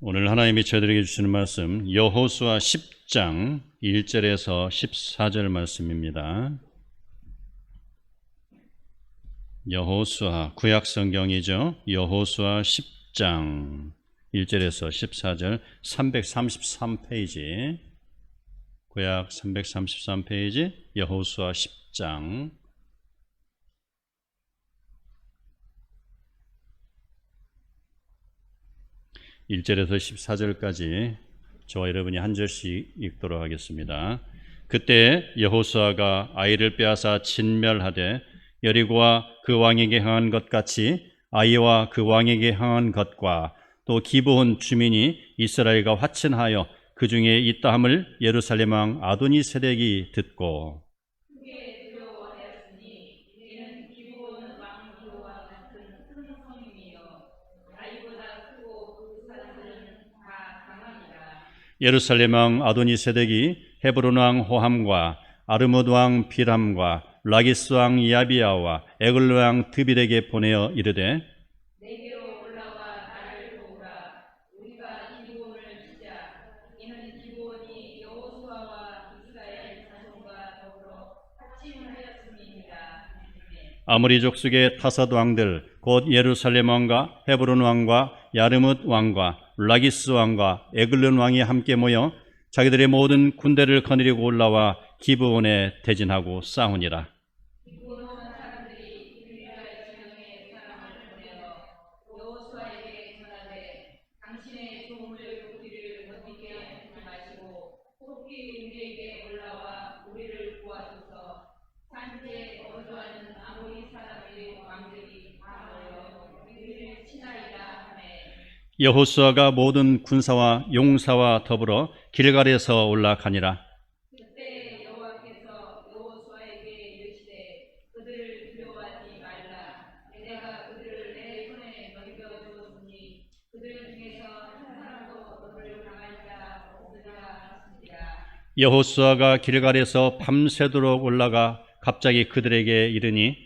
오늘 하나님이 저희들에게 주시는 말씀 여호수아 10장 1절에서 14절 말씀입니다. 여호수아 구약 성경이죠. 여호수아 10장 1절에서 14절 333페이지 구약 333페이지 여호수아 10장 1절에서 14절까지 저와 여러분이 한 절씩 읽도록 하겠습니다. 그때 여호수아가 아이를 빼앗아 진멸하되 여리고와 그 왕에게 향한 것 같이 아이와 그 왕에게 향한 것과 또 기브온 주민이 이스라엘과 화친하여 그 중에 있다함을 예루살렘 왕 아도니세덱이 듣고 예루살렘 왕 아도니세덱이 헤브론 왕 호함과 아르므드 왕 비람과 라기스 왕 야비야와 에글로 왕 드빌에게 보내어 이르되 내게로 올라와 나를 도우라. 우리가 기브온을 치자. 이는 기브온이 여호수아와 이스라엘 자손과 더불어 합심하였음이니라. 아모리 족속의 타삿 왕들 곧 예루살렘 왕과 헤브론 왕과 야르뭇 왕과 라기스 왕과 에글론 왕이 함께 모여 자기들의 모든 군대를 거느리고 올라와 기브온에 대진하고 싸우니라. 여호수아가 모든 군사와 용사와 더불어 길갈에서 올라가니라. 그때 여호와께서 여호수아에게 이르시되 그들을 두려워하지 말라. 내가 그들을 내 손에 넘겨주었으니 그들 중에서 한 사람도 너를 당할 자 없으리라 하시니라. 여호수아가 길갈에서 밤새도록 올라가 갑자기 그들에게 이르니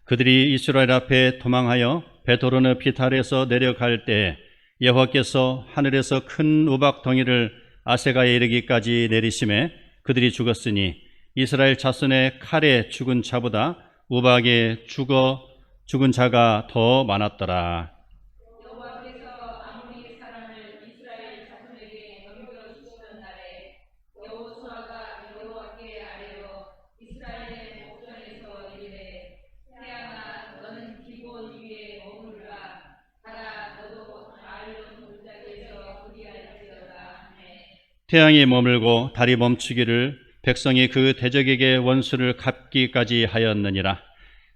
그들이 이스라엘 앞에 도망하여 베토로느 비탈에서 내려갈 때 여호와께서 하늘에서 큰 우박 덩이를 아세가에 이르기까지 내리심에 그들이 죽었으니 이스라엘 자손의 칼에 죽은 자보다 우박에 죽은 자가 더 많았더라. 태양이 머물고 달이 멈추기를 백성이 그 대적에게 원수를 갚기까지 하였느니라.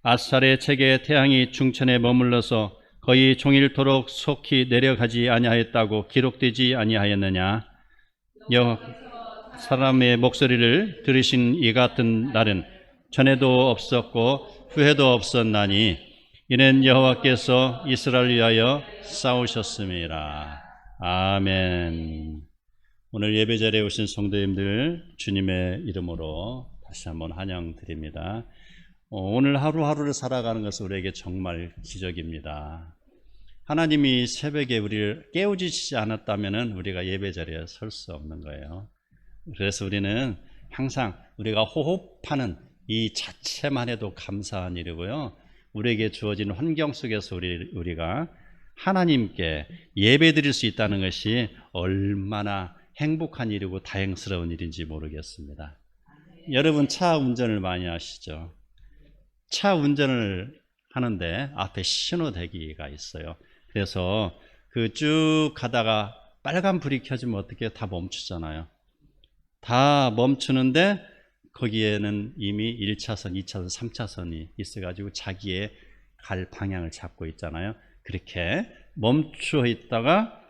아살의 책에 태양이 중천에 머물러서 거의 종일토록 속히 내려가지 아니하였다고 기록되지 아니하였느냐. 사람의 목소리를 들으신 이 같은 날은 전에도 없었고 후에도 없었나니 이는 여호와께서 이스라엘을 위하여 싸우셨음이라. 아멘. 오늘 예배자리에 오신 성도님들 주님의 이름으로 다시 한번 환영드립니다. 오늘 하루하루를 살아가는 것은 우리에게 정말 기적입니다. 하나님이 새벽에 우리를 깨우치지 않았다면 우리가 예배자리에 설 수 없는 거예요. 그래서 우리는 항상 우리가 호흡하는 이 자체만 해도 감사한 일이고요. 우리에게 주어진 환경 속에서 우리가 하나님께 예배드릴 수 있다는 것이 얼마나 행복한 일이고 다행스러운 일인지 모르겠습니다. 여러분 차 운전을 많이 하시죠? 차 운전을 하는데 앞에 신호대기가 있어요. 그래서 그 쭉 가다가 빨간 불이 켜지면 어떻게 다 멈추잖아요. 다 멈추는데 거기에는 이미 1차선, 2차선, 3차선이 있어가지고 자기의 갈 방향을 잡고 있잖아요. 그렇게 멈춰 있다가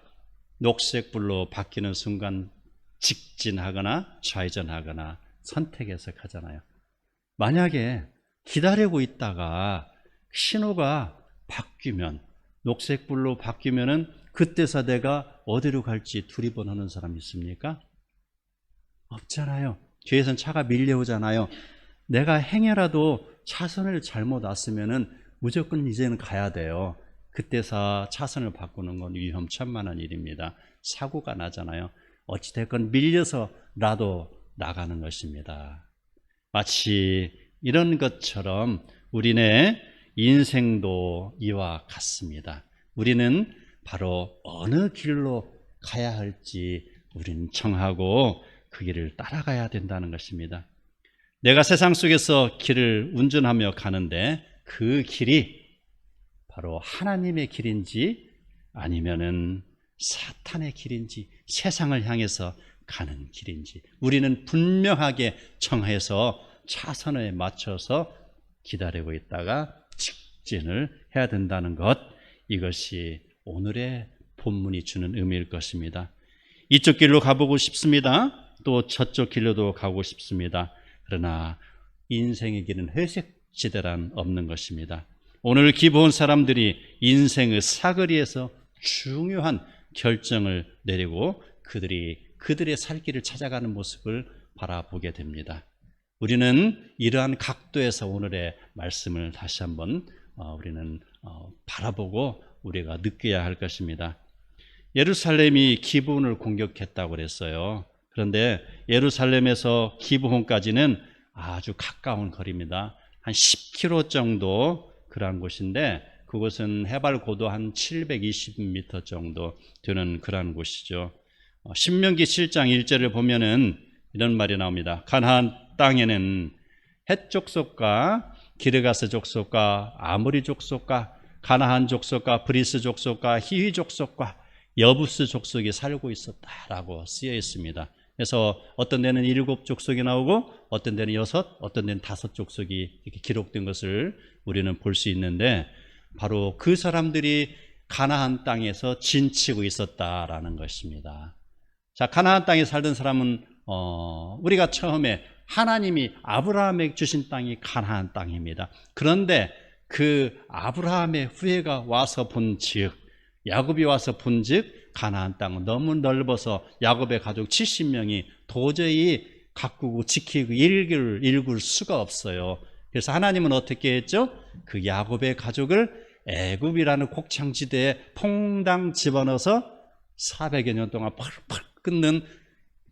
녹색불로 바뀌는 순간 직진하거나 좌회전하거나 선택해서 가잖아요. 만약에 기다리고 있다가 신호가 바뀌면 녹색불로 바뀌면은 그때서 내가 어디로 갈지 두리번하는 사람이 있습니까? 없잖아요. 뒤에선 차가 밀려오잖아요. 내가 행여라도 차선을 잘못 왔으면은 무조건 이제는 가야 돼요. 그때서 차선을 바꾸는 건 위험천만한 일입니다. 사고가 나잖아요. 어찌됐건 밀려서라도 나가는 것입니다. 마치 이런 것처럼 우리네 인생도 이와 같습니다. 우리는 바로 어느 길로 가야 할지 우리는 정하고 그 길을 따라가야 된다는 것입니다. 내가 세상 속에서 길을 운전하며 가는데 그 길이 바로 하나님의 길인지 아니면은 사탄의 길인지 세상을 향해서 가는 길인지 우리는 분명하게 정해서 차선에 맞춰서 기다리고 있다가 직진을 해야 된다는 것, 이것이 오늘의 본문이 주는 의미일 것입니다. 이쪽 길로 가보고 싶습니다. 또 저쪽 길로도 가고 싶습니다. 그러나 인생의 길은 회색지대란 없는 것입니다. 오늘 기부온 사람들이 인생의 사거리에서 중요한 결정을 내리고 그들의 살 길을 찾아가는 모습을 바라보게 됩니다. 우리는 이러한 각도에서 오늘의 말씀을 다시 한번 우리는 바라보고 우리가 느껴야 할 것입니다. 예루살렘이 기브온을 공격했다고 그랬어요. 그런데 예루살렘에서 기브온까지는 아주 가까운 거리입니다. 한 10km 정도 그러한 곳인데 그곳은 해발 고도 한 720m 정도 되는 그러한 곳이죠. 신명기 7장 1절을 보면은 이런 말이 나옵니다. 가나안 땅에는 헷 족속과 기르가스 족속과 아모리 족속과 가나안 족속과 브리스 족속과 히위 족속과 여부스 족속이 살고 있었다라고 쓰여 있습니다. 그래서 어떤 데는 7 족속이 나오고 어떤 데는 6, 어떤 데는 5 족속이 이렇게 기록된 것을 우리는 볼 수 있는데 바로 그 사람들이 가나안 땅에서 진치고 있었다라는 것입니다. 자, 가나안 땅에 살던 사람은 우리가 처음에 하나님이 아브라함에게 주신 땅이 가나안 땅입니다. 그런데 그 아브라함의 후예가 와서 본즉 야곱이 와서 본즉 가나안 땅은 너무 넓어서 야곱의 가족 70명이 도저히 가꾸고 지키고 읽을 수가 없어요. 그래서 하나님은 어떻게 했죠? 그 야곱의 가족을 애굽이라는 곡창지대에 퐁당 집어넣어서 400여 년 동안 펄펄 끓는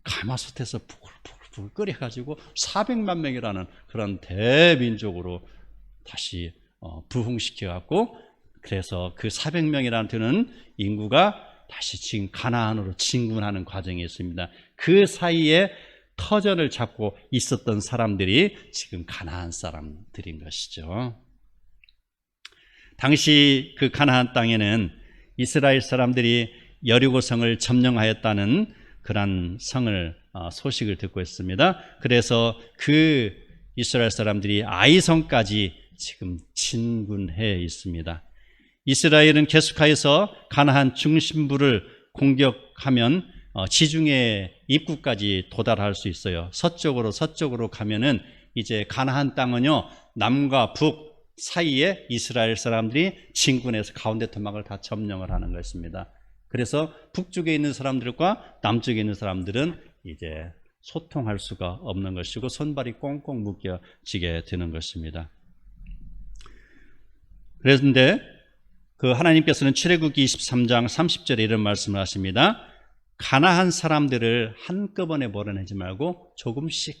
가마솥에서 부글부글 끓여가지고 400만 명이라는 그런 대민족으로 다시 부흥시켜갖고 그래서 그 400명이라는 되는 인구가 다시 지금 가나안으로 진군하는 과정이 있습니다. 그 사이에 터전을 잡고 있었던 사람들이 지금 가나안 사람들인 것이죠. 당시 그 가나안 땅에는 이스라엘 사람들이 여리고성을 점령하였다는 그런 소식을 듣고 있습니다. 그래서 그 이스라엘 사람들이 아이성까지 지금 진군해 있습니다. 이스라엘은 계속하여서 가나안 중심부를 공격하면 지중해 입구까지 도달할 수 있어요. 서쪽으로 가면은 이제 가나안 땅은요 남과 북 사이에 이스라엘 사람들이 진군해서 가운데 토막을 다 점령을 하는 것입니다. 그래서 북쪽에 있는 사람들과 남쪽에 있는 사람들은 이제 소통할 수가 없는 것이고 손발이 꽁꽁 묶여지게 되는 것입니다. 그런데 그 하나님께서는 출애굽기 23장 30절에 이런 말씀을 하십니다. 가나안 사람들을 한꺼번에 몰아내지 말고 조금씩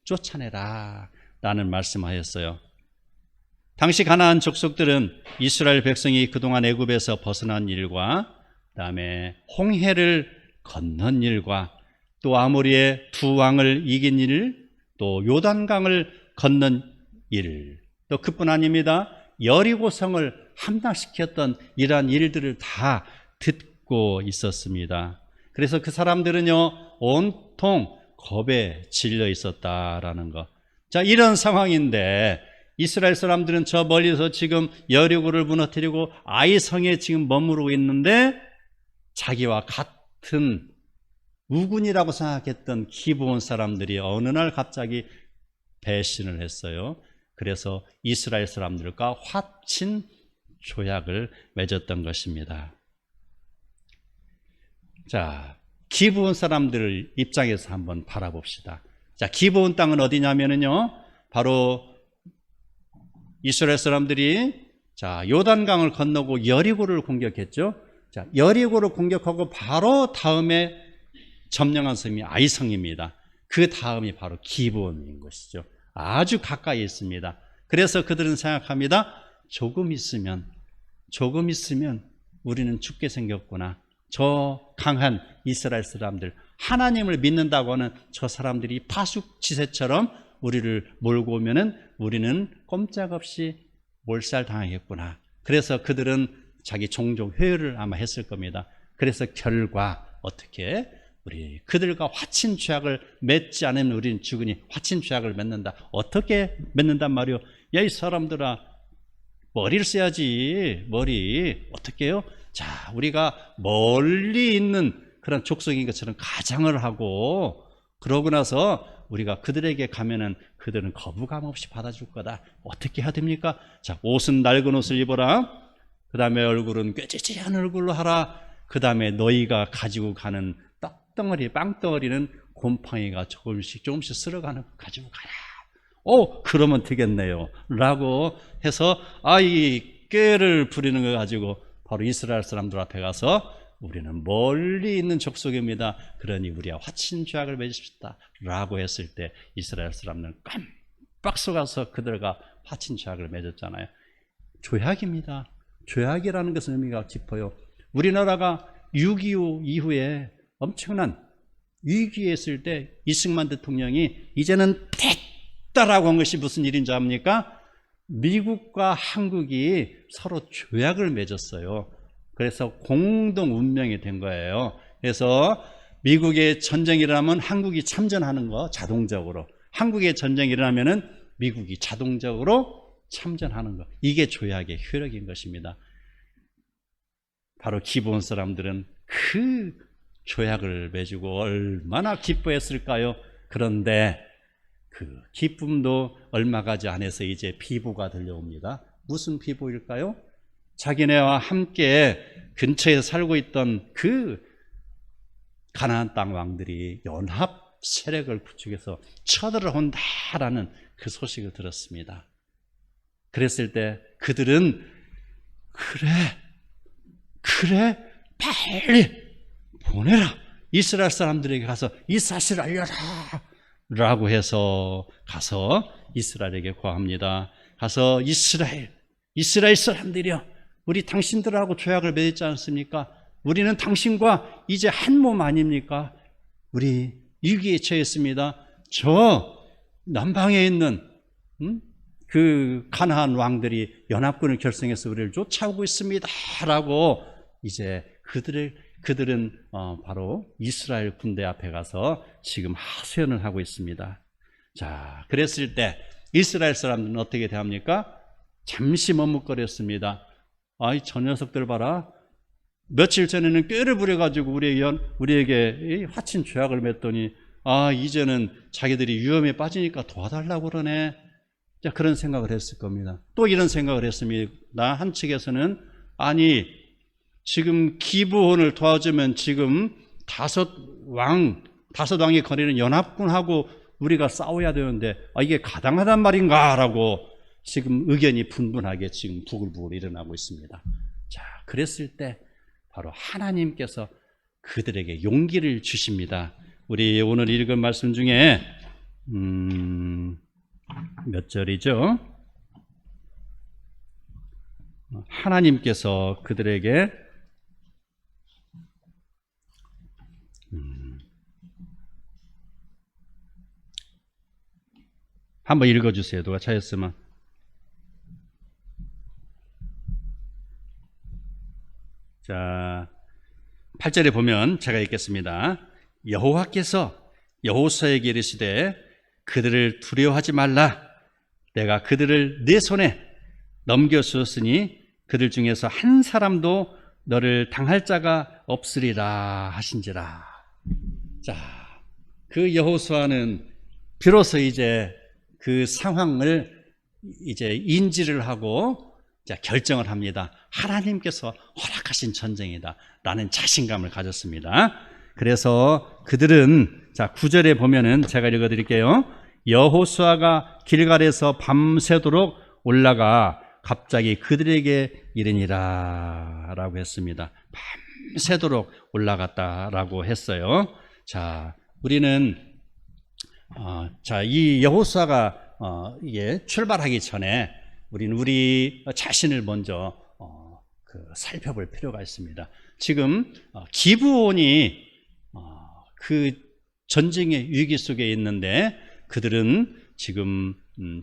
쫓아내라 라는 말씀하였어요. 당시 가나안 족속들은 이스라엘 백성이 그동안 애굽에서 벗어난 일과 그다음에 홍해를 건넌 일과 또 아모리의 2 왕을 이긴 일, 또 요단강을 건넌 일, 또 그뿐 아닙니다. 여리고성을 함락시켰던 이러한 일들을 다 듣고 있었습니다. 그래서 그 사람들은요 온통 겁에 질려 있었다라는 것. 자, 이런 상황인데 이스라엘 사람들은 저 멀리서 지금 여리고를 무너뜨리고 아이성에 지금 머무르고 있는데 자기와 같은 우군이라고 생각했던 기브온 사람들이 어느 날 갑자기 배신을 했어요. 그래서 이스라엘 사람들과 화친 조약을 맺었던 것입니다. 자, 기브온 사람들 입장에서 한번 바라봅시다. 자, 기브온 땅은 어디냐면요, 바로 이스라엘 사람들이 자, 요단강을 건너고 여리고를 공격했죠. 자, 여리고를 공격하고 바로 다음에 점령한 섬이 아이성입니다. 그 다음이 바로 기브온인 것이죠. 아주 가까이 있습니다. 그래서 그들은 생각합니다. 조금 있으면 우리는 죽게 생겼구나. 저 강한 이스라엘 사람들, 하나님을 믿는다고 하는 저 사람들이 파숙지세처럼 우리를 몰고 오면은 우리는 꼼짝없이 몰살당하겠구나. 그래서 그들은 자기 종족 회유를 아마 했을 겁니다. 그래서 결과 어떻게 우리 그들과 화친 죄악을 맺지 않으면 우리는 죽으니 화친 죄악을 맺는다. 어떻게 맺는단 말이요? 야, 이 사람들아, 머리를 써야지. 머리 어떻게 해요? 자, 우리가 멀리 있는 그런 족속인 것처럼 가장을 하고, 그러고 나서 우리가 그들에게 가면은 그들은 거부감 없이 받아줄 거다. 어떻게 해야 됩니까? 자, 옷은 낡은 옷을 입어라. 그 다음에 얼굴은 꾀지지한 얼굴로 하라. 그 다음에 너희가 가지고 가는 떡덩어리, 빵덩어리는 곰팡이가 조금씩 쓸어가는 거 가지고 가라. 그러면 되겠네요. 라고 해서, 이 꾀를 부리는 거 가지고 바로 이스라엘 사람들 앞에 가서 우리는 멀리 있는 족속입니다. 그러니 우리와 화친 죄악을 맺읍시다. 라고 했을 때 이스라엘 사람들은 깜빡 속아서 그들과 화친 죄악을 맺었잖아요. 조약입니다. 조약이라는 것은 의미가 깊어요. 우리나라가 6.25 이후에 엄청난 위기에 있을 때 이승만 대통령이 이제는 됐다라고 한 것이 무슨 일인지 압니까? 미국과 한국이 서로 조약을 맺었어요. 그래서 공동 운명이 된 거예요. 그래서 미국의 전쟁이 일어나면 한국이 참전하는 거 자동적으로, 한국의 전쟁이 일어나면은 미국이 자동적으로 참전하는 거, 이게 조약의 효력인 것입니다. 바로 기브온 사람들은 그 조약을 맺고 얼마나 기뻐했을까요? 그런데 그 기쁨도 얼마 가지 않아서 이제 비보가 들려옵니다. 무슨 비보일까요? 자기네와 함께 근처에 살고 있던 그 가나안 땅 왕들이 연합 세력을 구축해서 쳐들어온다라는 그 소식을 들었습니다. 그랬을 때 그들은 그래 빨리 보내라. 이스라엘 사람들에게 가서 이 사실을 알려라. 라고 해서 가서 이스라엘에게 고합니다. 가서 이스라엘 사람들이여, 우리 당신들하고 조약을 맺었지 않습니까? 우리는 당신과 이제 한 몸 아닙니까? 우리 위기에 처했습니다. 저 남방에 있는 그 가나안 왕들이 연합군을 결성해서 우리를 쫓아오고 있습니다. 라고 이제 그들은 바로 이스라엘 군대 앞에 가서 지금 하소연을 하고 있습니다. 자, 그랬을 때 이스라엘 사람들은 어떻게 대합니까? 잠시 머뭇거렸습니다. 저 녀석들 봐라. 며칠 전에는 꾀를 부려가지고 우리에게 화친 죄악을 맺더니 이제는 자기들이 위험에 빠지니까 도와달라고 그러네. 자, 그런 생각을 했을 겁니다. 또 이런 생각을 했습니다. 한 측에서는 지금 기브온을 도와주면 지금 다섯 왕이 거리는 연합군하고 우리가 싸워야 되는데 이게 가당하단 말인가? 라고 지금 의견이 분분하게 지금 부글부글 일어나고 있습니다. 자, 그랬을 때 바로 하나님께서 그들에게 용기를 주십니다. 우리 오늘 읽은 말씀 중에 몇 절이죠? 하나님께서 그들에게 한번 읽어주세요. 누가 찾았으면. 자, 8절에 보면 제가 읽겠습니다. 여호와께서 여호수아에게 이르시되 그들을 두려워하지 말라. 내가 그들을 내 손에 넘겨주었으니 그들 중에서 한 사람도 너를 당할 자가 없으리라 하신지라. 자, 그 여호수아는 비로소 이제 그 상황을 이제 인지를 하고 자, 결정을 합니다. 하나님께서 허락하신 전쟁이다 라는 자신감을 가졌습니다. 그래서 그들은, 자, 9절에 보면은 제가 읽어드릴게요. 여호수아가 길갈에서 밤새도록 올라가 갑자기 그들에게 이르니라 라고 했습니다. 밤새도록 올라갔다라고 했어요. 자, 우리는 이 여호수아가 이게 출발하기 전에 우리는 우리 자신을 먼저 살펴볼 필요가 있습니다. 지금 기브온이 그 전쟁의 위기 속에 있는데 그들은 지금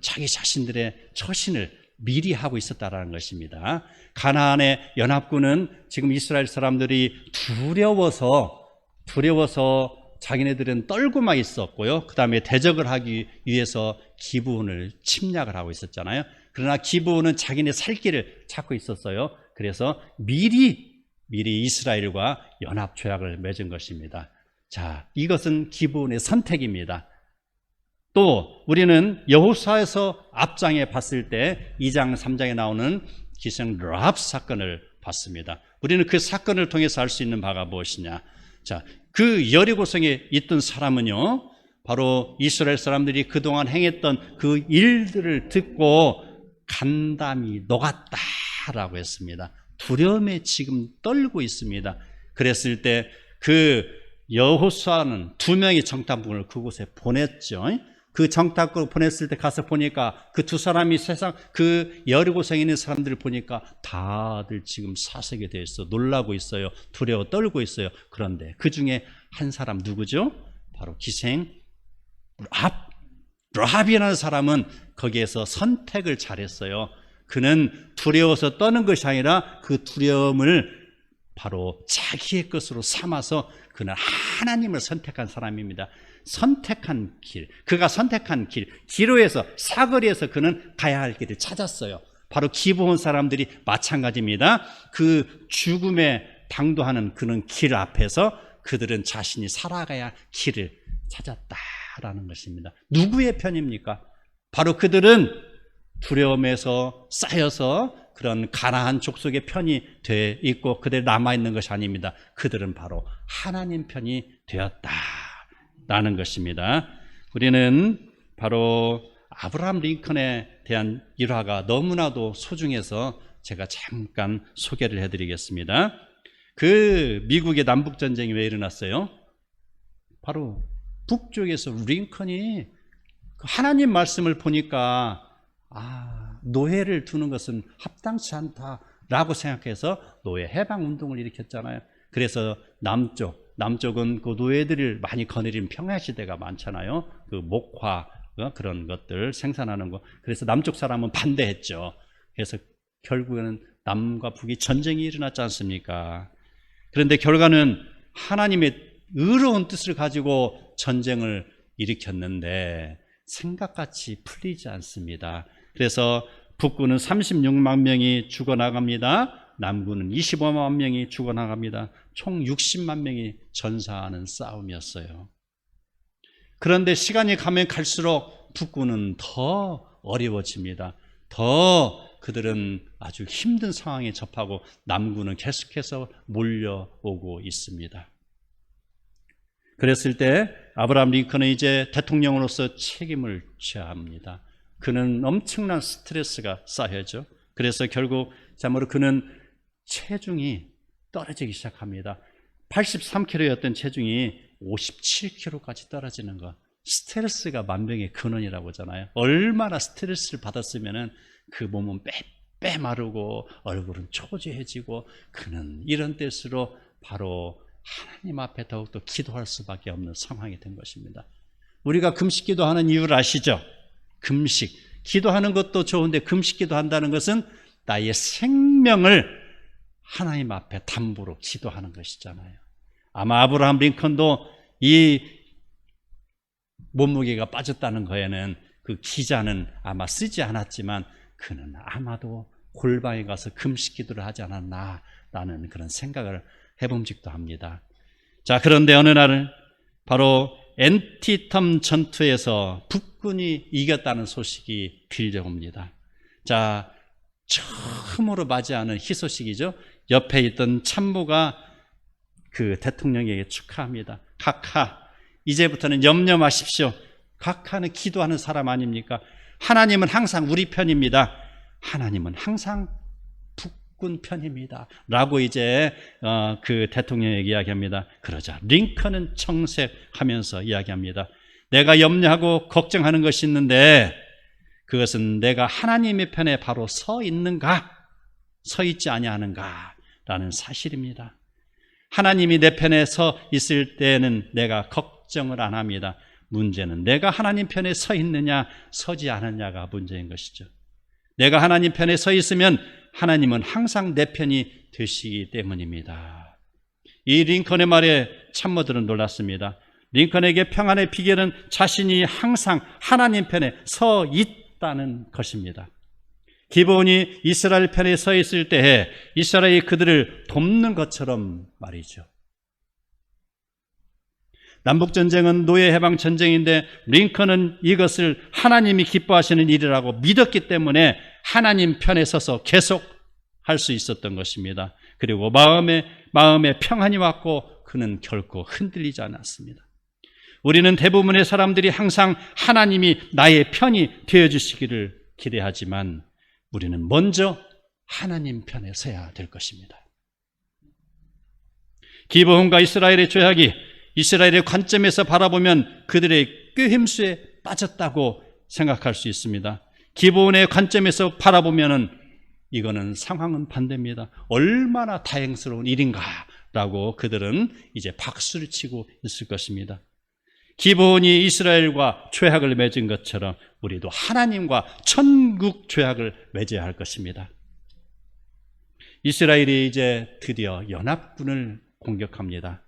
자기 자신들의 처신을 미리 하고 있었다라는 것입니다. 가나안의 연합군은 지금 이스라엘 사람들이 두려워서 자기네들은 떨고만 있었고요. 그 다음에 대적을 하기 위해서 기브온을 침략을 하고 있었잖아요. 그러나 기브온은 자기네 살 길을 찾고 있었어요. 그래서 미리 이스라엘과 연합 조약을 맺은 것입니다. 자, 이것은 기브온의 선택입니다. 또 우리는 여호수아에서 앞장에 봤을 때 2장 3장에 나오는 기생 라합 사건을 봤습니다. 우리는 그 사건을 통해서 알 수 있는 바가 무엇이냐? 자, 그 여리고성에 있던 사람은요, 바로 이스라엘 사람들이 그동안 행했던 그 일들을 듣고 간담이 녹았다라고 했습니다. 두려움에 지금 떨고 있습니다. 그랬을 때 그 여호수아는 2명의 정탐꾼을 그곳에 보냈죠. 그 정탐꾼을 보냈을 때 가서 보니까 그 2사람이 그 여리고성에 있는 사람들을 보니까 다들 지금 사색에 대해서 놀라고 있어요. 두려워 떨고 있어요. 그런데 그 중에 한 사람 누구죠? 바로 기생 라합이라는 사람은 거기에서 선택을 잘했어요. 그는 두려워서 떠는 것이 아니라 그 두려움을 바로 자기의 것으로 삼아서 그는 하나님을 선택한 사람입니다. 선택한 길, 그가 선택한 길, 기로에서 사거리에서 그는 가야 할 길을 찾았어요. 바로 기브온 사람들이 마찬가지입니다. 그 죽음에 당도하는 그는 길 앞에서 그들은 자신이 살아가야 할 길을 찾았다라는 것입니다. 누구의 편입니까? 바로 그들은 두려움에서 쌓여서 그런 가나안 족속의 편이 돼 있고 그들 남아있는 것이 아닙니다. 그들은 바로 하나님 편이 되었다라는 것입니다. 우리는 바로 아브라함 링컨에 대한 일화가 너무나도 소중해서 제가 잠깐 소개를 해드리겠습니다. 그 미국의 남북전쟁이 왜 일어났어요? 바로 북쪽에서 링컨이 하나님 말씀을 보니까 노예를 두는 것은 합당치 않다라고 생각해서 노예 해방 운동을 일으켰잖아요. 그래서 남쪽은 그 노예들을 많이 거느린 평야시대가 많잖아요. 그 목화 그런 것들 생산하는 거. 그래서 남쪽 사람은 반대했죠. 그래서 결국에는 남과 북이 전쟁이 일어났지 않습니까? 그런데 결과는 하나님의 의로운 뜻을 가지고 전쟁을 일으켰는데 생각같이 풀리지 않습니다. 그래서 북군은 36만 명이 죽어나갑니다. 남군은 25만 명이 죽어나갑니다. 총 60만 명이 전사하는 싸움이었어요. 그런데 시간이 가면 갈수록 북군은 더 어려워집니다. 더 그들은 아주 힘든 상황에 접하고 남군은 계속해서 몰려오고 있습니다. 그랬을 때 아브라함 링컨은 이제 대통령으로서 책임을 져야 합니다. 그는 엄청난 스트레스가 쌓여져. 그래서 결국 참으로 그는 체중이 떨어지기 시작합니다. 83kg였던 체중이 57kg까지 떨어지는 것. 스트레스가 만병의 근원이라고 하잖아요. 얼마나 스트레스를 받았으면 그 몸은 빼 마르고 얼굴은 초조해지고 그는 이런 때일수록 바로 하나님 앞에 더욱더 기도할 수밖에 없는 상황이 된 것입니다. 우리가 금식 기도하는 이유를 아시죠? 금식, 기도하는 것도 좋은데 금식 기도한다는 것은 나의 생명을 하나님 앞에 담보로 기도하는 것이잖아요. 아마 아브라함 링컨도 이 몸무게가 빠졌다는 거에는 그 기자는 아마 쓰지 않았지만 그는 아마도 골방에 가서 금식 기도를 하지 않았나라는 그런 생각을 해봄직도 합니다. 자, 그런데 어느 날은 바로 엔티텀 전투에서 북군이 이겼다는 소식이 들려옵니다. 자, 처음으로 맞이하는 희소식이죠. 옆에 있던 참모가 그 대통령에게 축하합니다. 각하, 이제부터는 염려 마십시오. 각하는 기도하는 사람 아닙니까? 하나님은 항상 우리 편입니다. 하나님은 항상 북군 편입니다. 라고 이제 그 대통령에게 이야기합니다. 그러자 링컨은 청색하면서 이야기합니다. 내가 염려하고 걱정하는 것이 있는데 그것은 내가 하나님의 편에 바로 서 있는가, 서 있지 아니하는가 라는 사실입니다. 하나님이 내 편에 서 있을 때는 내가 걱정을 안 합니다. 문제는 내가 하나님 편에 서 있느냐 서지 않느냐가 문제인 것이죠. 내가 하나님 편에 서 있으면 하나님은 항상 내 편이 되시기 때문입니다. 이 링컨의 말에 참모들은 놀랐습니다. 링컨에게 평안의 비결은 자신이 항상 하나님 편에 서 있다는 것입니다. 기브온이 이스라엘 편에 서 있을 때에 이스라엘이 그들을 돕는 것처럼 말이죠. 남북전쟁은 노예해방전쟁인데 링컨은 이것을 하나님이 기뻐하시는 일이라고 믿었기 때문에 하나님 편에 서서 계속 할 수 있었던 것입니다. 그리고 마음에 평안이 왔고 그는 결코 흔들리지 않았습니다. 우리는 대부분의 사람들이 항상 하나님이 나의 편이 되어주시기를 기대하지만 우리는 먼저 하나님 편에 서야 될 것입니다. 기브온과 이스라엘의 죄악이 이스라엘의 관점에서 바라보면 그들의 꾀힘수에 빠졌다고 생각할 수 있습니다. 기브온의 관점에서 바라보면 이거는 상황은 반대입니다. 얼마나 다행스러운 일인가라고 그들은 이제 박수를 치고 있을 것입니다. 기브온이 이스라엘과 죄악을 맺은 것처럼 우리도 하나님과 천국 죄악을 맺어야 할 것입니다. 이스라엘이 이제 드디어 연합군을 공격합니다.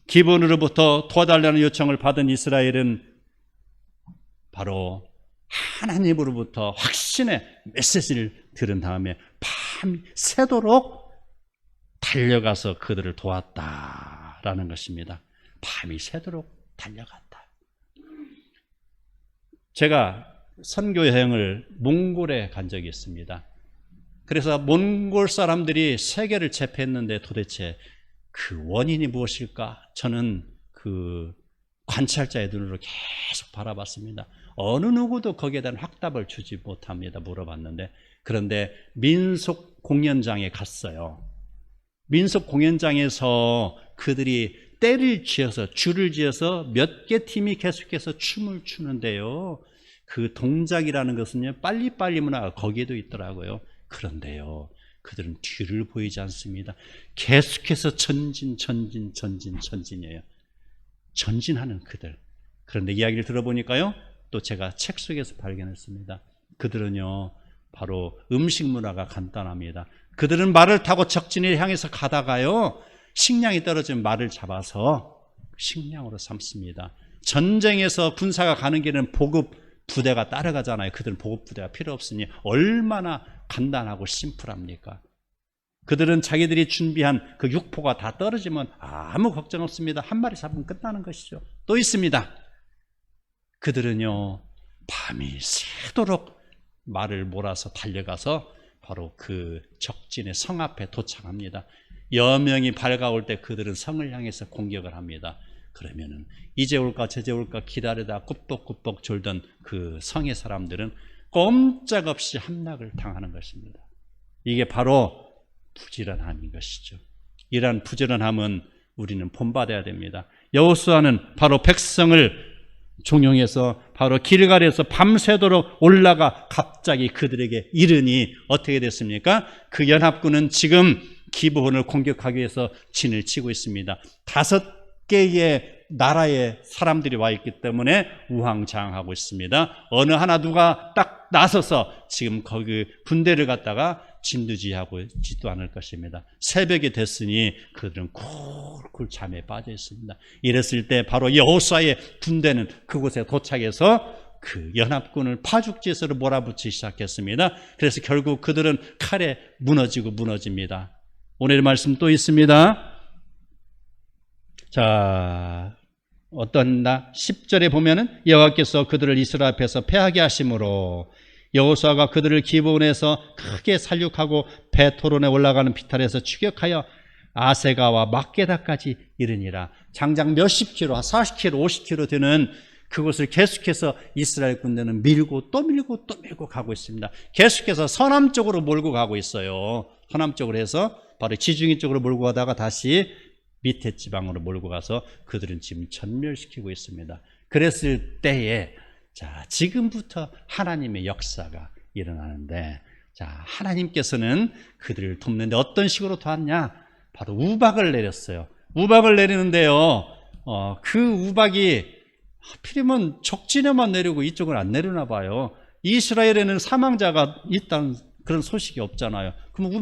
기브온으로부터 도와달라는 요청을 받은 이스라엘은 바로 하나님으로부터 확신의 메시지를 들은 다음에 밤이 새도록 달려가서 그들을 도왔다라는 것입니다. 밤이 새도록 달려갔다. 제가 선교 여행을 몽골에 간 적이 있습니다. 그래서 몽골 사람들이 세계를 제패했는데 도대체 그 원인이 무엇일까? 저는 그 관찰자의 눈으로 계속 바라봤습니다. 어느 누구도 거기에 대한 확답을 주지 못합니다. 물어봤는데. 그런데 민속 공연장에 갔어요. 민속 공연장에서 그들이 때를 지어서 줄을 지어서 몇 개 팀이 계속해서 춤을 추는데요. 그 동작이라는 것은요, 빨리빨리 문화가 거기에도 있더라고요. 그런데요, 그들은 뒤를 보이지 않습니다. 계속해서 전진이에요. 전진하는 그들. 그런데 이야기를 들어보니까요, 또 제가 책 속에서 발견했습니다. 그들은요, 바로 음식 문화가 간단합니다. 그들은 말을 타고 적진을 향해서 가다가요, 식량이 떨어지면 말을 잡아서 식량으로 삼습니다. 전쟁에서 군사가 가는 길은 보급 부대가 따라가잖아요. 그들은 보급 부대가 필요 없으니 얼마나 간단하고 심플합니까? 그들은 자기들이 준비한 그 육포가 다 떨어지면 아무 걱정 없습니다. 한 마리 잡으면 끝나는 것이죠. 또 있습니다. 그들은요, 밤이 새도록 말을 몰아서 달려가서 바로 그 적진의 성 앞에 도착합니다. 여명이 밝아올 때 그들은 성을 향해서 공격을 합니다. 그러면은 이제 올까 저제 올까 기다리다 꾸벅꾸벅 졸던 그 성의 사람들은 꼼짝없이 함락을 당하는 것입니다. 이게 바로 부지런함인 것이죠. 이러한 부지런함은 우리는 본받아야 됩니다. 여호수아는 바로 백성을 종용해서 바로 길갈에서 밤새도록 올라가 갑자기 그들에게 이르니 어떻게 됐습니까? 그 연합군은 지금 기브온을 공격하기 위해서 진을 치고 있습니다. 5개의 나라의 사람들이 와 있기 때문에 우왕좌왕하고 있습니다. 어느 하나 누가 딱 나서서 지금 거기 군대를 갖다가 진두지휘하고 있지도 않을 것입니다. 새벽이 됐으니 그들은 쿨쿨 잠에 빠져 있습니다. 이랬을 때 바로 여호수아의 군대는 그곳에 도착해서 그 연합군을 파죽지세로 몰아붙이기 시작했습니다. 그래서 결국 그들은 칼에 무너집니다. 오늘의 말씀 또 있습니다. 자, 어떤 나 10절에 보면은 여호와께서 그들을 이스라엘 앞에서 패하게 하심으로 여호수아가 그들을 기브온에서 크게 살육하고 배 토론에 올라가는 비탈에서 추격하여 아세가와 막게다까지 이르니라. 장장 몇십 킬로, 40킬로, 50킬로 되는 그곳을 계속해서 이스라엘 군대는 밀고 또 밀고 또 밀고 가고 있습니다. 계속해서 서남 쪽으로 몰고 가고 있어요. 서남 쪽으로 해서 바로 지중해 쪽으로 몰고 가다가 다시 밑에 지방으로 몰고 가서 그들은 지금 전멸시키고 있습니다. 그랬을 때에 자, 지금부터 하나님의 역사가 일어나는데, 자, 하나님께서는 그들을 돕는데 어떤 식으로 도왔냐? 바로 우박을 내렸어요. 우박을 내리는데요, 그 우박이 하필이면 적진에만 내리고 이쪽은 안 내리나 봐요. 이스라엘에는 사망자가 있다는 그런 소식이 없잖아요. 그럼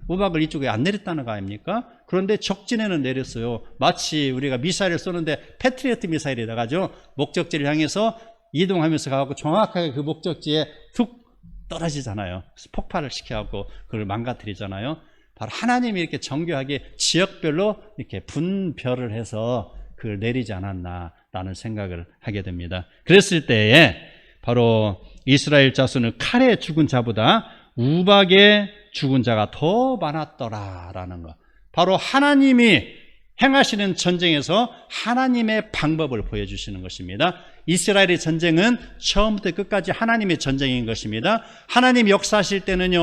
우박을 이쪽에 안 내렸다는 거 아닙니까? 그런데 적진에는 내렸어요. 마치 우리가 미사일을 쏘는데 패트리어트 미사일에다가죠, 목적지를 향해서 이동하면서 가고 정확하게 그 목적지에 툭 떨어지잖아요. 폭발을 시켜갖고 그걸 망가뜨리잖아요. 바로 하나님이 이렇게 정교하게 지역별로 이렇게 분별을 해서 그걸 내리지 않았나라는 생각을 하게 됩니다. 그랬을 때에 바로 이스라엘 자손은 칼에 죽은 자보다 우박에 죽은 자가 더 많았더라라는 것. 바로 하나님이 행하시는 전쟁에서 하나님의 방법을 보여주시는 것입니다. 이스라엘의 전쟁은 처음부터 끝까지 하나님의 전쟁인 것입니다. 하나님 역사하실 때는요,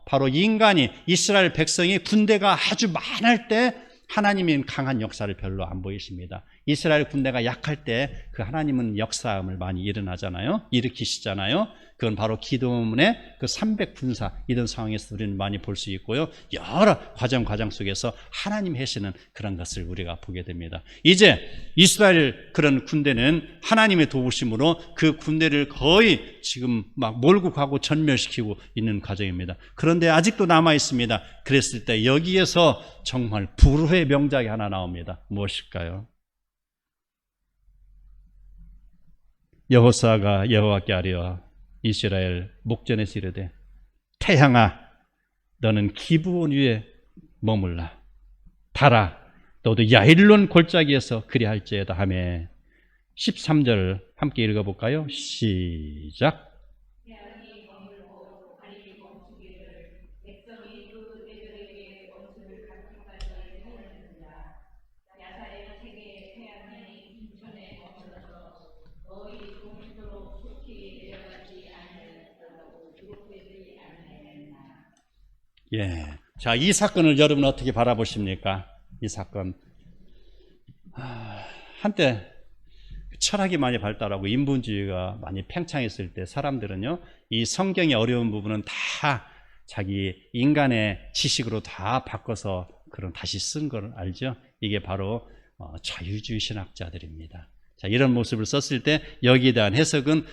바로 인간이, 이스라엘 백성이 군대가 아주 많을 때 하나님은 강한 역사를 별로 안 보이십니다. 이스라엘 군대가 약할 때 그 하나님은 역사함을 많이 일으키시잖아요. 그건 바로 기도문의 그 300군사 이런 상황에서 우리는 많이 볼 수 있고요. 여러 과정 속에서 하나님 하시는 그런 것을 우리가 보게 됩니다. 이제 이스라엘 그런 군대는 하나님의 도우심으로 그 군대를 거의 지금 막 몰고 가고 전멸시키고 있는 과정입니다. 그런데 아직도 남아 있습니다. 그랬을 때 여기에서 정말 불후의 명작이 하나 나옵니다. 무엇일까요? 여호수아가 여호와께 아뢰어 이스라엘 목전에서 이르되 태양아 너는 기브온 위에 머물라, 달아 너도 야일론 골짜기에서 그리할지어다 하매 13절 함께 읽어볼까요? 시작. 예. 자, 이 사건을 여러분 어떻게 바라보십니까? 이 사건. 한때 철학이 많이 발달하고 인본주의가 많이 팽창했을 때 사람들은요, 이 성경의 어려운 부분은 다 자기 인간의 지식으로 다 바꿔서 그런 다시 쓴 걸 알죠? 이게 바로 자유주의 신학자들입니다. 자, 이런 모습을 썼을 때 여기에 대한 해석은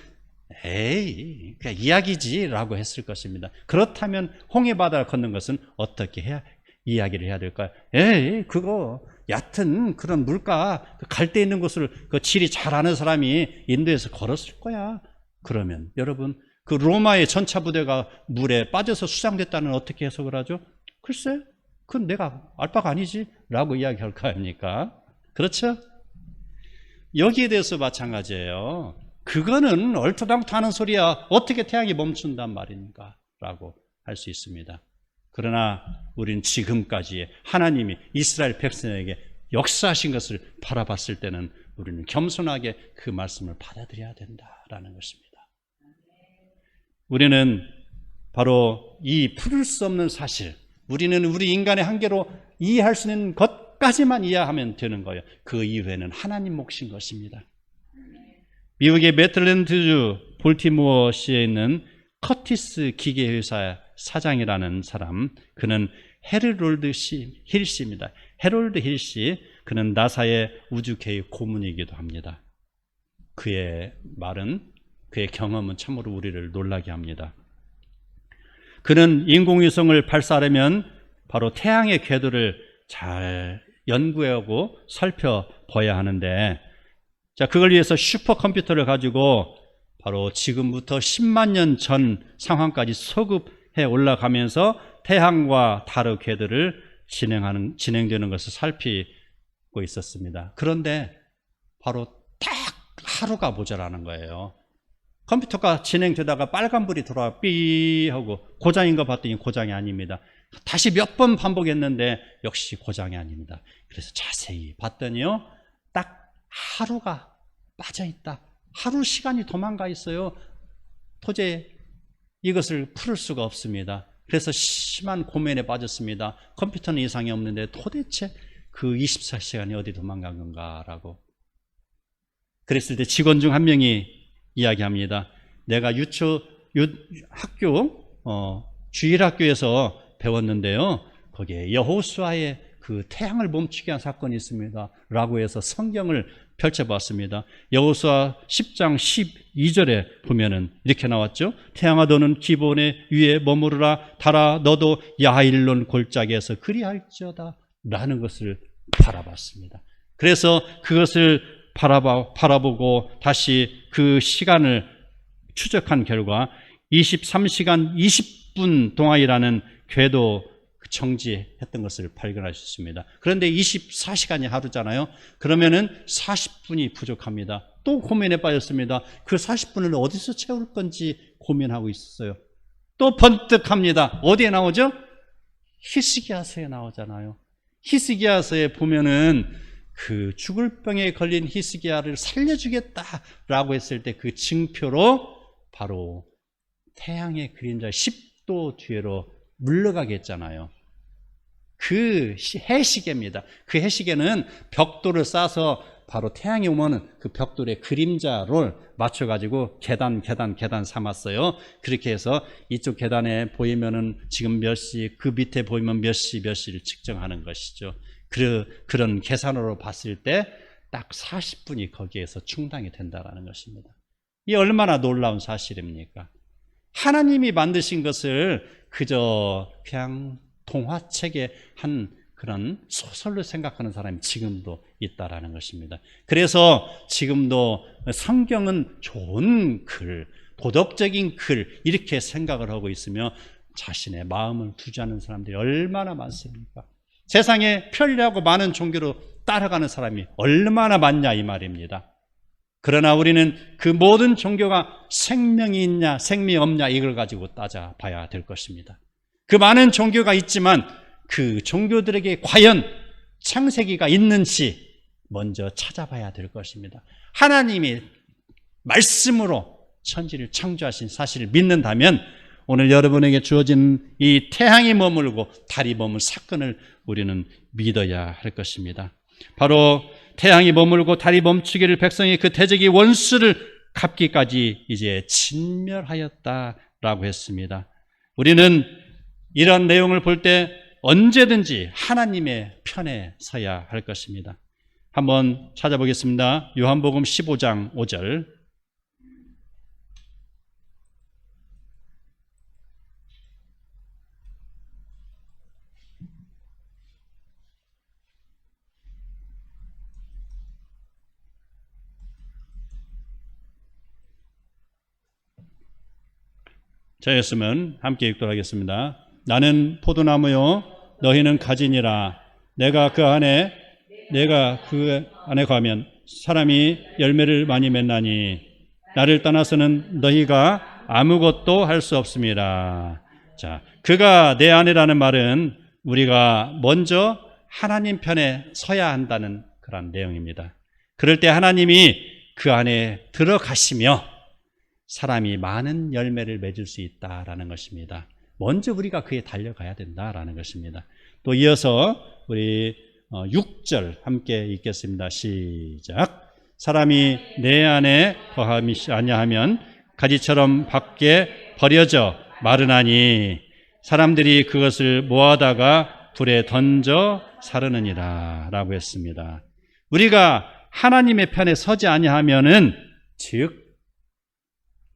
에이, 그냥 이야기지라고 했을 것입니다. 그렇다면 홍해바다를 걷는 것은 어떻게 이야기를 해야 될까요? 에이, 그거 얕은 그런 물가, 갈대 있는 곳을 그 지리 잘 아는 사람이 인도에서 걸었을 거야. 그러면 여러분, 그 로마의 전차 부대가 물에 빠져서 수상됐다는 어떻게 해석을 하죠? 글쎄, 그건 내가 알 바가 아니지 라고 이야기할 거 아닙니까? 그렇죠? 여기에 대해서 마찬가지예요. 그거는 얼토당토하는 소리야. 어떻게 태양이 멈춘단 말입니까? 라고 할 수 있습니다. 그러나 우리는 지금까지의 하나님이 이스라엘 백성에게 역사하신 것을 바라봤을 때는 우리는 겸손하게 그 말씀을 받아들여야 된다라는 것입니다. 우리는 바로 이 풀을 수 없는 사실, 우리는 우리 인간의 한계로 이해할 수 있는 것까지만 이해하면 되는 거예요. 그 이후에는 하나님 몫인 것입니다. 미국의 메틀랜드주 볼티모어시에 있는 커티스 기계회사 사장이라는 사람, 그는 헤롤드 힐씨입니다. 헤롤드 힐씨, 그는 나사의 우주계획 고문이기도 합니다. 그의 말은, 그의 경험은 참으로 우리를 놀라게 합니다. 그는 인공위성을 발사하려면 바로 태양의 궤도를 잘 연구하고 살펴봐야 하는데, 자, 그걸 위해서 슈퍼컴퓨터를 가지고 바로 지금부터 10만 년 전 상황까지 소급해 올라가면서 태양과 달의 궤도를 진행되는 것을 살피고 있었습니다. 그런데 바로 딱 하루가 모자라는 거예요. 컴퓨터가 진행되다가 빨간불이 들어와 삐 하고 고장인 거 봤더니 고장이 아닙니다. 다시 몇 번 반복했는데 역시 고장이 아닙니다. 그래서 자세히 봤더니요, 딱 하루가 빠져있다. 하루 시간이 도망가 있어요. 도저히 이것을 풀을 수가 없습니다. 그래서 심한 고민에 빠졌습니다. 컴퓨터는 이상이 없는데 도대체 그 24시간이 어디 도망간 건가라고. 그랬을 때 직원 중 한 명이 이야기합니다. 내가 주일학교에서 배웠는데요, 거기에 여호수아의 그 태양을 멈추게 한 사건이 있습니다 라고 해서 성경을 펼쳐봤습니다. 여호수아 10장 12절에 보면은 이렇게 나왔죠. 태양아 너는 기본의 위에 머무르라. 달아 너도 야일론 골짜기에서 그리할지어다 라는 것을 바라봤습니다. 그래서 그것을 바라보고 다시 그 시간을 추적한 결과 23시간 20분 동안이라는 궤도 정지했던 것을 발견할 수 있습니다. 그런데 24시간이 하루잖아요. 그러면은 40분이 부족합니다. 또 고민에 빠졌습니다. 그 40분을 어디서 채울 건지 고민하고 있었어요. 또 번뜩합니다. 어디에 나오죠? 히스기야서에 나오잖아요. 히스기야서에 보면은 그 죽을 병에 걸린 히스기야를 살려주겠다라고 했을 때 그 징표로 바로 태양의 그림자 10도 뒤로 물러가게 했잖아요. 그 해시계입니다. 그 해시계는 벽돌을 싸서 바로 태양이 오면은 그 벽돌의 그림자를 맞춰가지고 계단 삼았어요. 그렇게 해서 이쪽 계단에 보이면은 지금 몇 시, 그 밑에 보이면 몇 시를 측정하는 것이죠. 그런 계산으로 봤을 때 딱 40분이 거기에서 충당이 된다는 것입니다. 이 얼마나 놀라운 사실입니까? 하나님이 만드신 것을 그저 그냥 동화책의 한 그런 소설로 생각하는 사람이 지금도 있다라는 것입니다. 그래서 지금도 성경은 좋은 글, 도덕적인 글 이렇게 생각을 하고 있으며 자신의 마음을 두지 않는 사람들이 얼마나 많습니까? 세상에 편리하고 많은 종교로 따라가는 사람이 얼마나 많냐 이 말입니다. 그러나 우리는 그 모든 종교가 생명이 있냐 생명이 없냐 이걸 가지고 따져봐야 될 것입니다. 그 많은 종교가 있지만 그 종교들에게 과연 창세기가 있는지 먼저 찾아봐야 될 것입니다. 하나님이 말씀으로 천지를 창조하신 사실을 믿는다면 오늘 여러분에게 주어진 이 태양이 머물고 달이 머물 사건을 우리는 믿어야 할 것입니다. 바로 태양이 머물고 달이 멈추기를 백성이 그 대적이 원수를 갚기까지 이제 진멸하였다라고 했습니다. 우리는 이런 내용을 볼 때 언제든지 하나님의 편에 서야 할 것입니다. 한번 찾아보겠습니다. 요한복음 15장 5절. 저였으면 함께 읽도록 하겠습니다. 나는 포도나무요 너희는 가지니라. 내가 그 안에 가면 사람이 열매를 많이 맺나니 나를 떠나서는 너희가 아무것도 할 수 없습니다. 자, 그가 내 안에라는 말은 우리가 먼저 하나님 편에 서야 한다는 그런 내용입니다. 그럴 때 하나님이 그 안에 들어가시며 사람이 많은 열매를 맺을 수 있다라는 것입니다. 먼저 우리가 그에 달려가야 된다라는 것입니다. 또 이어서 우리 6절 함께 읽겠습니다. 시작. 사람이 내 안에 거함이 아니하면 가지처럼 밖에 버려져 마르나니 사람들이 그것을 모아다가 불에 던져 사르느니라 라고 했습니다. 우리가 하나님의 편에 서지 아니하면은 즉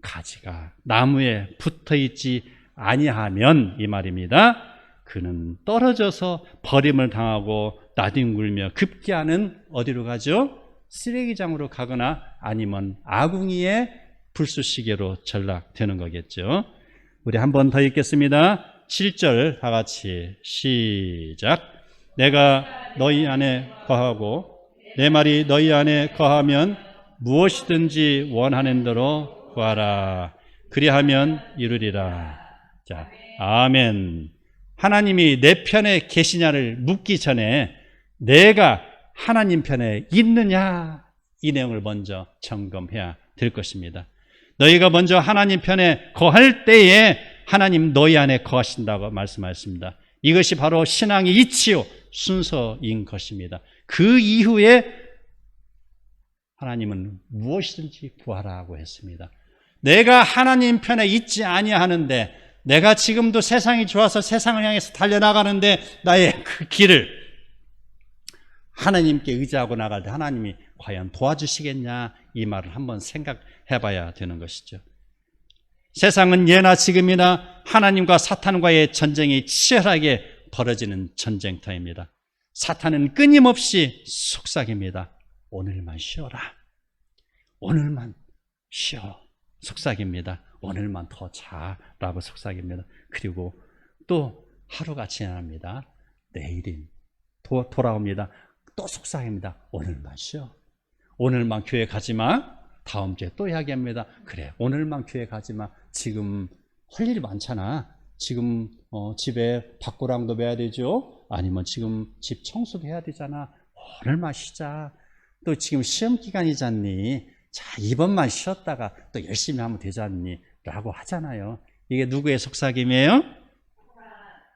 가지가 나무에 붙어있지 아니하면 이 말입니다. 그는 떨어져서 버림을 당하고 나뒹굴며 급기야는 어디로 가죠? 쓰레기장으로 가거나 아니면 아궁이의 불쏘시개로 전락되는 거겠죠. 우리 한 번 더 읽겠습니다. 7절 다 같이 시작. 내가 너희 안에 거하고 내 말이 너희 안에 거하면 무엇이든지 원하는 대로 구하라. 그리하면 이루리라. 자, 아멘. 하나님이 내 편에 계시냐를 묻기 전에 내가 하나님 편에 있느냐, 이 내용을 먼저 점검해야 될 것입니다. 너희가 먼저 하나님 편에 거할 때에 하나님 너희 안에 거하신다고 말씀하셨습니다. 이것이 바로 신앙의 이치요 순서인 것입니다. 그 이후에 하나님은 무엇이든지 구하라고 했습니다. 내가 하나님 편에 있지 아니하는데, 내가 지금도 세상이 좋아서 세상을 향해서 달려나가는데 나의 그 길을 하나님께 의지하고 나갈 때 하나님이 과연 도와주시겠냐, 이 말을 한번 생각해 봐야 되는 것이죠. 세상은 예나 지금이나 하나님과 사탄과의 전쟁이 치열하게 벌어지는 전쟁터입니다. 사탄은 끊임없이 속삭입니다. 오늘만 쉬어라. 오늘만 쉬어. 속삭입니다. 오늘만 더 자라고 속삭입니다. 그리고 또 하루가 지납니다. 내일인 돌아옵니다. 또 속삭입니다. 오늘만 쉬어. 오늘만 교회 가지 마. 다음 주에 또 이야기합니다. 그래, 오늘만 교회 가지 마. 지금 할 일이 많잖아. 지금 집에 밥고랑도 매야 되죠. 아니면 지금 집 청소도 해야 되잖아. 오늘만 쉬자. 또 지금 시험 기간이잖니. 자, 이번만 쉬었다가 또 열심히 하면 되잖니 라고 하잖아요. 이게 누구의 속삭임이에요?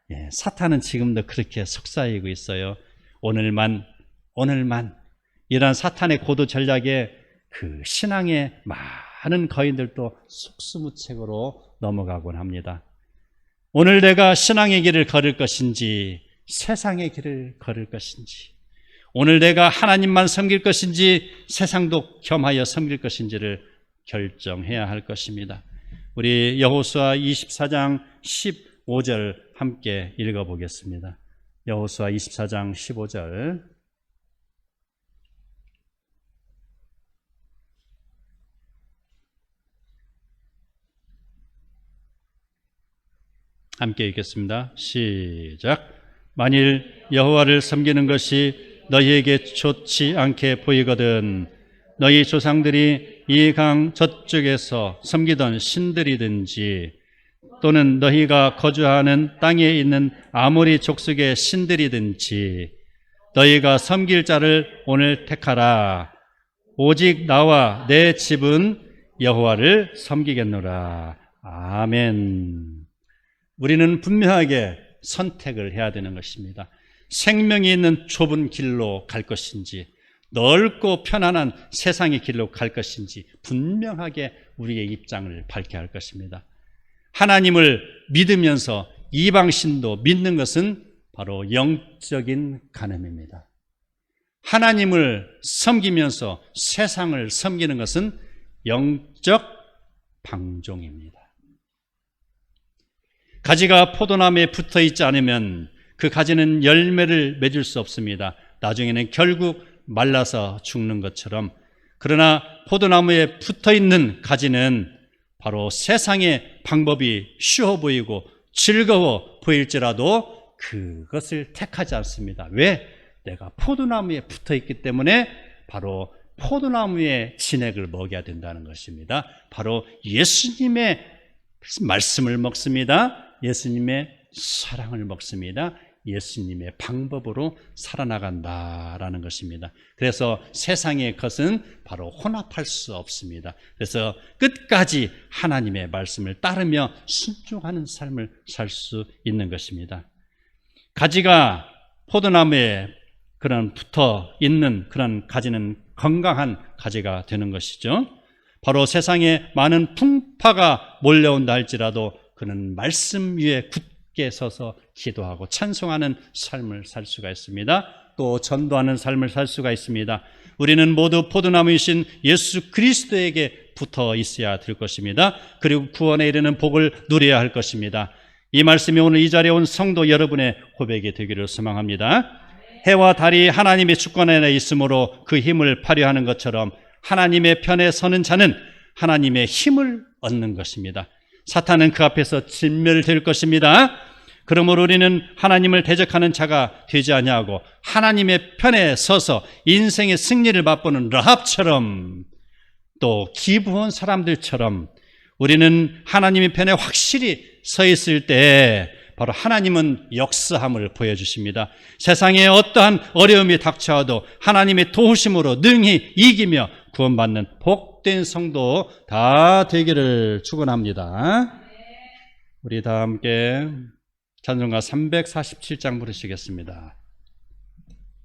예, 사탄은 지금도 그렇게 속삭이고 있어요. 오늘만 이런 사탄의 고도 전략에 그 신앙의 많은 거인들도 속수무책으로 넘어가곤 합니다. 오늘 내가 신앙의 길을 걸을 것인지 세상의 길을 걸을 것인지, 오늘 내가 하나님만 섬길 것인지 세상도 겸하여 섬길 것인지를 결정해야 할 것입니다. 우리 여호수아 24장 15절 함께 읽어보겠습니다. 여호수아 24장 15절 함께 읽겠습니다. 시작. 만일 여호와를 섬기는 것이 너희에게 좋지 않게 보이거든 너희 조상들이 이 강 저쪽에서 섬기던 신들이든지 또는 너희가 거주하는 땅에 있는 아모리 족속의 신들이든지 너희가 섬길 자를 오늘 택하라. 오직 나와 내 집은 여호와를 섬기겠노라. 아멘. 우리는 분명하게 선택을 해야 되는 것입니다. 생명이 있는 좁은 길로 갈 것인지 넓고 편안한 세상의 길로 갈 것인지 분명하게 우리의 입장을 밝혀야 할 것입니다. 하나님을 믿으면서 이방신도 믿는 것은 바로 영적인 간음입니다. 하나님을 섬기면서 세상을 섬기는 것은 영적 방종입니다. 가지가 포도나무에 붙어 있지 않으면 그 가지는 열매를 맺을 수 없습니다. 나중에는 결국 말라서 죽는 것처럼, 그러나 포도나무에 붙어 있는 가지는 바로 세상의 방법이 쉬워 보이고 즐거워 보일지라도 그것을 택하지 않습니다. 왜? 내가 포도나무에 붙어 있기 때문에 바로 포도나무의 진액을 먹여야 된다는 것입니다. 바로 예수님의 말씀을 먹습니다. 예수님의 사랑을 먹습니다. 예수님의 방법으로 살아나간다라는 것입니다. 그래서 세상의 것은 바로 혼합할 수 없습니다. 그래서 끝까지 하나님의 말씀을 따르며 순종하는 삶을 살 수 있는 것입니다. 가지가 포도나무에 그런 붙어 있는 그런 가지는 건강한 가지가 되는 것이죠. 바로 세상에 많은 풍파가 몰려온다 할지라도 그는 말씀 위에 굳게 서서 기도하고 찬송하는 삶을 살 수가 있습니다. 또 전도하는 삶을 살 수가 있습니다. 우리는 모두 포도나무이신 예수 그리스도에게 붙어 있어야 될 것입니다. 그리고 구원에 이르는 복을 누려야 할 것입니다. 이 말씀이 오늘 이 자리에 온 성도 여러분의 고백이 되기를 소망합니다. 해와 달이 하나님의 주권 안에 있으므로 그 힘을 발휘하는 것처럼 하나님의 편에 서는 자는 하나님의 힘을 얻는 것입니다. 사탄은 그 앞에서 진멸될 것입니다. 그러므로 우리는 하나님을 대적하는 자가 되지 아니하고 하나님의 편에 서서 인생의 승리를 맛보는 라합처럼 또 기부한 사람들처럼 우리는 하나님의 편에 확실히 서 있을 때 바로 하나님은 역사함을 보여주십니다. 세상에 어떠한 어려움이 닥쳐와도 하나님의 도우심으로 능히 이기며 구원받는 복된 성도 다 되기를 축원합니다. 우리 다 함께 찬송가 347장 부르시겠습니다.